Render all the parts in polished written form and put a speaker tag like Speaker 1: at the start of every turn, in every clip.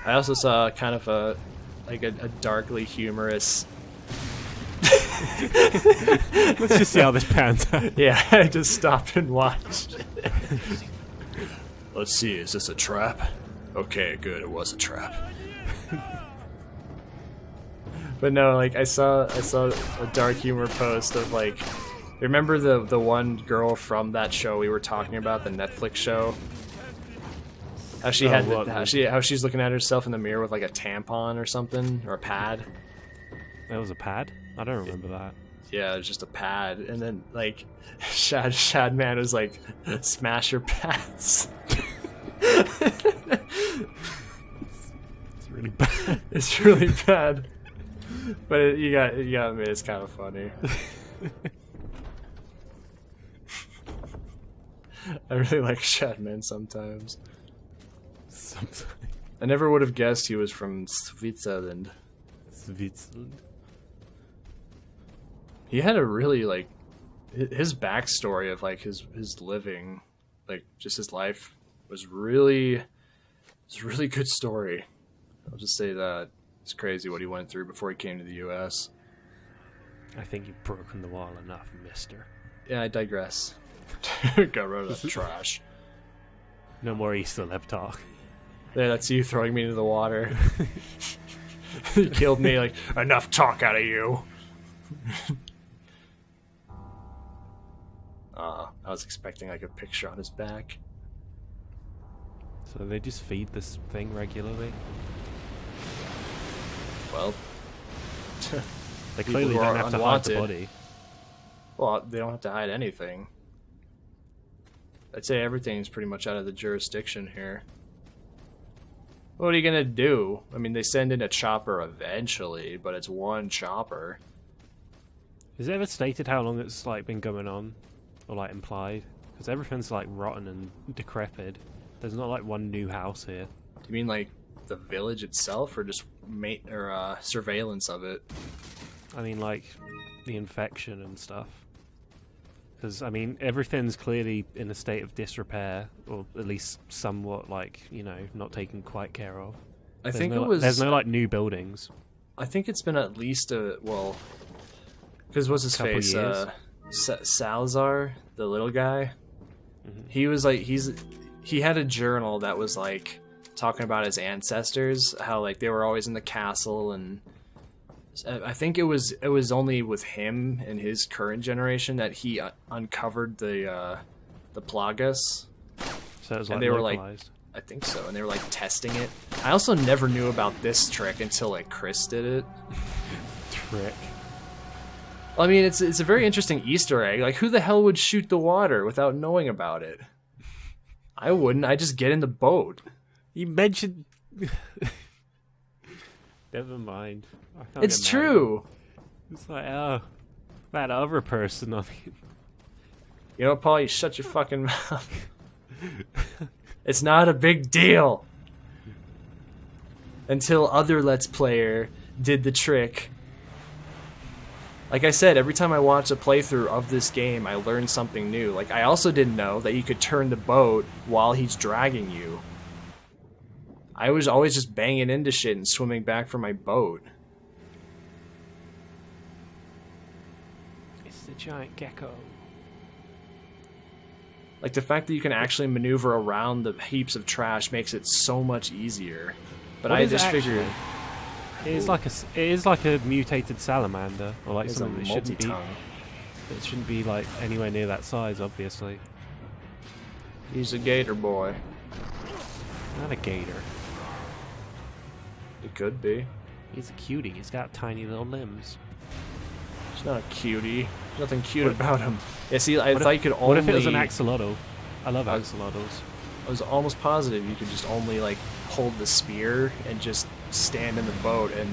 Speaker 1: I also saw kind of a darkly humorous.
Speaker 2: Let's just see how this pans out.
Speaker 1: Yeah, I just stopped and watched. Let's see, is this a trap? Okay, good, it was a trap. But no, like I saw a dark humor post of like, remember the one girl from that show we were talking about, the Netflix show? How she how she's looking at herself in the mirror with like a tampon or something, or a pad.
Speaker 2: That was a pad? I don't remember that.
Speaker 1: Yeah, it was just a pad, and then like Shad Man was like, smash your pads.
Speaker 2: It's really bad.
Speaker 1: It's really bad. But you got me. It's kind of funny. I really like Shadman sometimes. I never would have guessed he was from Switzerland.
Speaker 2: Switzerland.
Speaker 1: He had a really like his backstory of like his living, like just his life was really good story. I'll just say that. It's crazy what he went through before he came to the US.
Speaker 2: I think you've broken the wall enough, mister.
Speaker 1: Yeah, I digress. Got rid of that trash.
Speaker 2: No more Easter lip talk.
Speaker 1: Yeah, that's you throwing me into the water. You killed me, like, enough talk out of you. I was expecting like a picture on his back.
Speaker 2: So they just feed this thing regularly?
Speaker 1: Well,
Speaker 2: they clearly don't have to hide the body.
Speaker 1: Well, they don't have to hide anything. I'd say everything's pretty much out of the jurisdiction here. What are you gonna do? I mean, they send in a chopper eventually, but it's one chopper.
Speaker 2: Is it ever stated how long it's like been going on, or like implied? Because everything's like rotten and decrepit. There's not like one new house here.
Speaker 1: Do you mean like the village itself, or just surveillance of it?
Speaker 2: I mean, like the infection and stuff. Because I mean, everything's clearly in a state of disrepair, or at least somewhat, like, you know, not taken quite care of. There's no like new buildings. I
Speaker 1: think it's been at least because what's his face? Salazar, the little guy. Mm-hmm. He was like he had a journal that was like talking about his ancestors, how like they were always in the castle, and I think it was only with him and his current generation that he uncovered the plagas.
Speaker 2: So it was
Speaker 1: and
Speaker 2: like
Speaker 1: they were
Speaker 2: localized.
Speaker 1: like, I think so, and they were like testing it. I also never knew about this trick until like Chris did it.
Speaker 2: Trick.
Speaker 1: I mean, it's a very interesting Easter egg. Like, who the hell would shoot the water without knowing about it? I wouldn't. I just get in the boat.
Speaker 2: You mentioned. Never mind.
Speaker 1: It's true.
Speaker 2: It's like, oh, that other person. I mean,
Speaker 1: you know, Paul, you shut your fucking mouth. It's not a big deal. Until other Let's Player did the trick. Like I said, every time I watch a playthrough of this game, I learn something new. Like, I also didn't know that you could turn the boat while he's dragging you. I was always just banging into shit and swimming back for my boat.
Speaker 2: It's the giant gecko.
Speaker 1: Like, the fact that you can actually maneuver around the heaps of trash makes it so much easier. But I just figured...
Speaker 2: It is like a mutated salamander, or like something that shouldn't be. It shouldn't be like anywhere near that size, obviously.
Speaker 1: He's a gator boy.
Speaker 2: Not a gator.
Speaker 1: It could be.
Speaker 2: He's a cutie. He's got tiny little limbs.
Speaker 1: He's not a cutie. There's nothing cute about him. Yeah, see, I thought you could only...
Speaker 2: What if it was an axolotl? I love axolotls.
Speaker 1: I was almost positive you could just only like hold the spear and just stand in the boat, and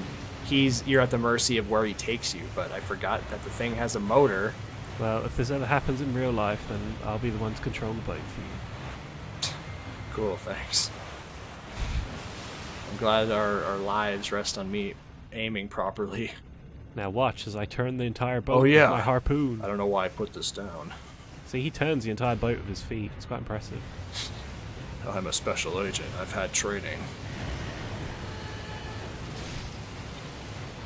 Speaker 1: you're at the mercy of where he takes you. But I forgot that the thing has a motor.
Speaker 2: Well, if this ever happens in real life, then I'll be the one to control the boat for you.
Speaker 1: Cool, thanks. I'm glad our lives rest on me aiming properly.
Speaker 2: Now watch as I turn the entire boat
Speaker 1: with
Speaker 2: my harpoon.
Speaker 1: I don't know why I put this down.
Speaker 2: See, he turns the entire boat with his feet. It's quite impressive.
Speaker 1: I'm a special agent. I've had training.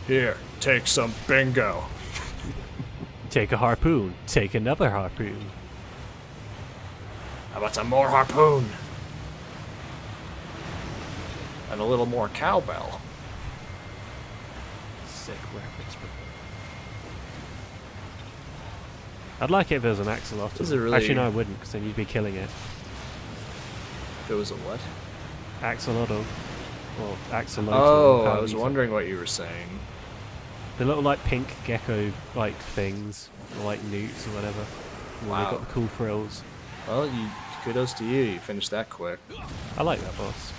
Speaker 1: Here, take some bingo.
Speaker 2: Take a harpoon. Take another harpoon.
Speaker 1: How about some more harpoon? And a little more cowbell.
Speaker 2: Sick reference. I'd like it if it was an axolotl.
Speaker 1: Is it really...
Speaker 2: Actually, no, I wouldn't, because then you'd be killing it.
Speaker 1: If it was a what?
Speaker 2: Axolotl. Well, axolotl.
Speaker 1: Oh, I was wondering what you were saying.
Speaker 2: The little, like, pink gecko-like things, or, like, newts or whatever. And
Speaker 1: Wow.
Speaker 2: They've got the cool frills.
Speaker 1: Well, kudos to you. You finished that quick.
Speaker 2: I like that boss.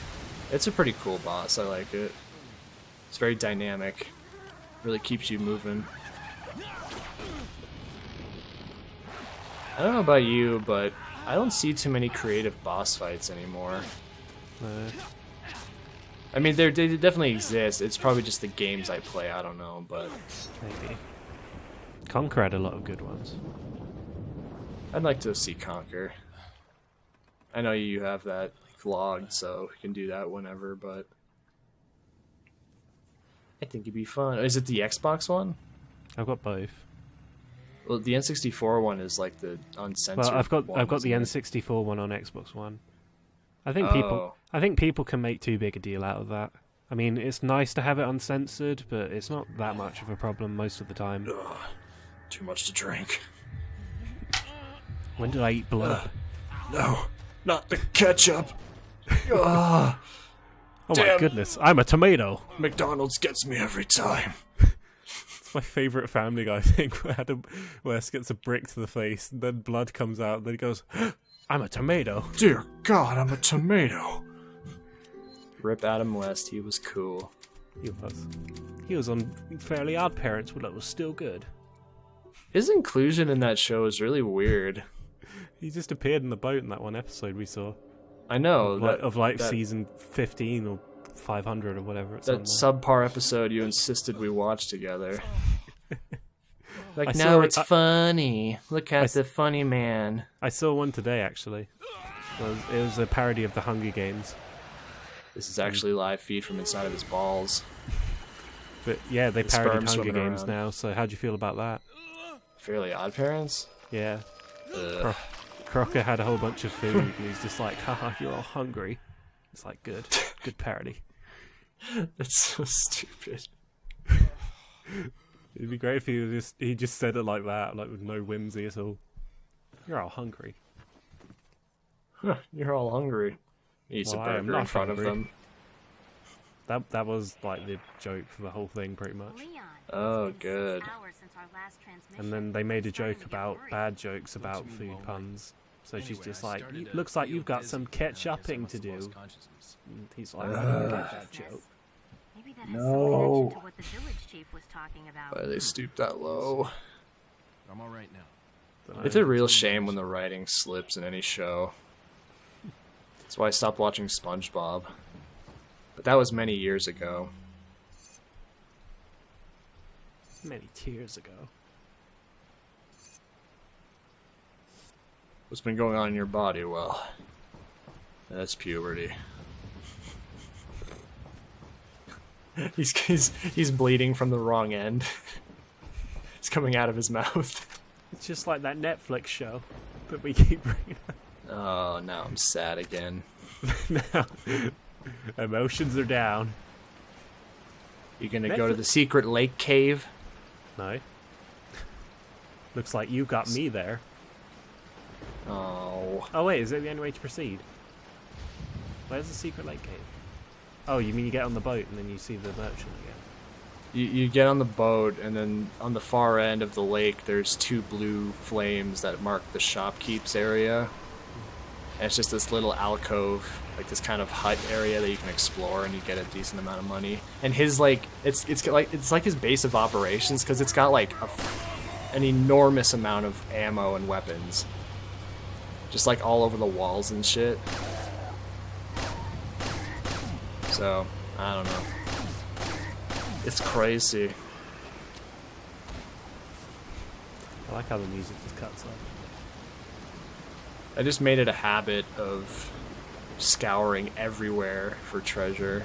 Speaker 1: It's a pretty cool boss. I like it. It's very dynamic. Really keeps you moving. I don't know about you, but I don't see too many creative boss fights anymore. I mean, they definitely exist. It's probably just the games I play. I don't know, but
Speaker 2: Maybe. Conquer had a lot of good ones.
Speaker 1: I'd like to see Conquer. I know you have that logged, so you can do that whenever, but I think it'd be fun. Is it the Xbox one?
Speaker 2: I've got both.
Speaker 1: Well, the N64 one is like the uncensored.
Speaker 2: Well, I've got the
Speaker 1: isn't it?
Speaker 2: N64 one on Xbox One. I think people can make too big a deal out of that. I mean, it's nice to have it uncensored, but it's not that much of a problem most of the time.
Speaker 1: Ugh, too much to drink.
Speaker 2: When did I eat blood?
Speaker 1: No, not the ketchup. Ugh.
Speaker 2: Oh
Speaker 1: damn.
Speaker 2: my goodness, I'm a tomato!
Speaker 1: McDonald's gets me every time.
Speaker 2: It's my favourite Family Guy thing where Adam West gets a brick to the face, and then blood comes out, and then he goes, I'm a tomato.
Speaker 1: Dear God, I'm a tomato. Rip Adam West, he was cool.
Speaker 2: He was. He was on Fairly Odd Parents, but it was still good.
Speaker 1: His inclusion in that show is really weird.
Speaker 2: He just appeared in the boat in that one episode we saw.
Speaker 1: I know.
Speaker 2: Of season 15 or 500 or whatever it's
Speaker 1: that
Speaker 2: on.
Speaker 1: subpar episode you insisted we watch together. Like,
Speaker 2: no,
Speaker 1: no, it's funny. Look at the funny man.
Speaker 2: I saw one today, actually. It was a parody of the Hunger Games.
Speaker 1: This is actually live feed from inside of his balls.
Speaker 2: But yeah, they
Speaker 1: The
Speaker 2: parodied
Speaker 1: sperm
Speaker 2: Hunger
Speaker 1: swimming
Speaker 2: Games
Speaker 1: around.
Speaker 2: now, so how do you feel about that?
Speaker 1: Fairly Odd Parents?
Speaker 2: Yeah.
Speaker 1: Ugh.
Speaker 2: Crocker had a whole bunch of food, and he's just like, haha, you're all hungry. It's like, good. Good parody.
Speaker 1: That's so stupid.
Speaker 2: It'd be great if he just said it like that, like with no whimsy at all. You're all hungry.
Speaker 1: Huh, you're all hungry. Eats
Speaker 2: Well,
Speaker 1: a
Speaker 2: I am
Speaker 1: burger
Speaker 2: not
Speaker 1: in front
Speaker 2: hungry.
Speaker 1: of them.
Speaker 2: That was like the joke for the whole thing, pretty much.
Speaker 1: Oh, good.
Speaker 2: And then they made a joke about bad jokes about food puns. So she's just like, looks like you've got some catch-upping to do. And he's like, I don't get that joke.
Speaker 1: No.
Speaker 3: To what the village chief was talking about.
Speaker 1: Why they stoop that low?
Speaker 4: I'm all right now.
Speaker 1: It's a real shame when the writing slips in any show. That's why I stopped watching SpongeBob. But that was many years ago.
Speaker 2: Many years ago.
Speaker 1: What's been going on in your body? Well, that's puberty. He's bleeding from the wrong end. It's coming out of his mouth.
Speaker 2: It's just like that Netflix show that we keep bringing up.
Speaker 1: Oh, now I'm sad again.
Speaker 2: Now, emotions are down.
Speaker 1: You gonna go to the secret lake cave?
Speaker 2: No. Looks like you got me there.
Speaker 1: Oh.
Speaker 2: Oh wait, is that the only way to proceed? Where's the secret lake cave? Oh, you mean you get on the boat and then you see the merchant again?
Speaker 1: You get on the boat, and then on the far end of the lake, there's two blue flames that mark the shopkeep's area. And it's just this little alcove, like this kind of hut area that you can explore, and you get a decent amount of money. And his it's like his base of operations, because it's got like an enormous amount of ammo and weapons, just like all over the walls and shit. So I don't know. It's crazy.
Speaker 2: I like how the music just cuts off.
Speaker 1: I just made it a habit of scouring everywhere for treasure.